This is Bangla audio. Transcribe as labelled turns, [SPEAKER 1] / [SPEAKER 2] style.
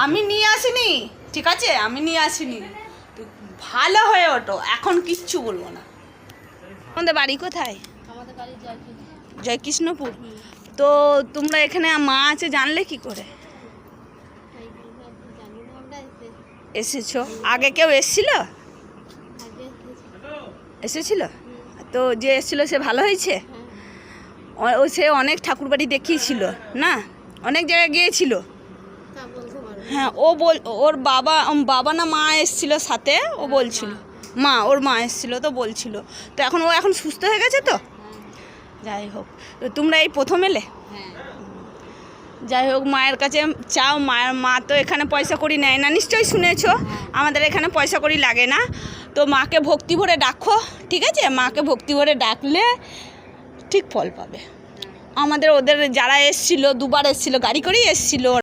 [SPEAKER 1] আমি নিয়ে আসিনি, ঠিক আছে, আমি নিয়ে আসিনি। ভালো হয়ে ওঠো, এখন কিচ্ছু বলবো না। আমাদের বাড়ি কোথায়?
[SPEAKER 2] আমাদের বাড়ি
[SPEAKER 1] জয়কৃষ্ণপুর। তো তোমরা এখানে মা আছে জানলে কি করে? এসেছো? আগে কেউ এসেছিল? এসেছিল? তো যে এসেছিল সে ভালো হয়েছে? ও সে অনেক ঠাকুরবাড়ি দেখিয়েছিল না, অনেক জায়গায় গিয়েছিল। হ্যাঁ, ওর বাবা না মা এসেছিল সাথে, ও বলছিল ওর মা এসেছিল তো বলছিল। তো ও এখন সুস্থ হয়ে গেছে তো? যাই হোক, তো তোমরা এই প্রথম এলে? যাই হোক, মায়ের কাছে চাও। মা তো এখানে পয়সা কড়ি নেয় না, নিশ্চয়ই শুনেছো। আমাদের এখানে পয়সা কড়ি লাগে না। তো মাকে ভক্তি ভরে ডাকো, ঠিক আছে? মাকে ভক্তি ভরে ডাকলে ঠিক ফল পাবে। ওদের যারা এসছিল, দুবার এসছিল, গাড়ি করেই এসছিল।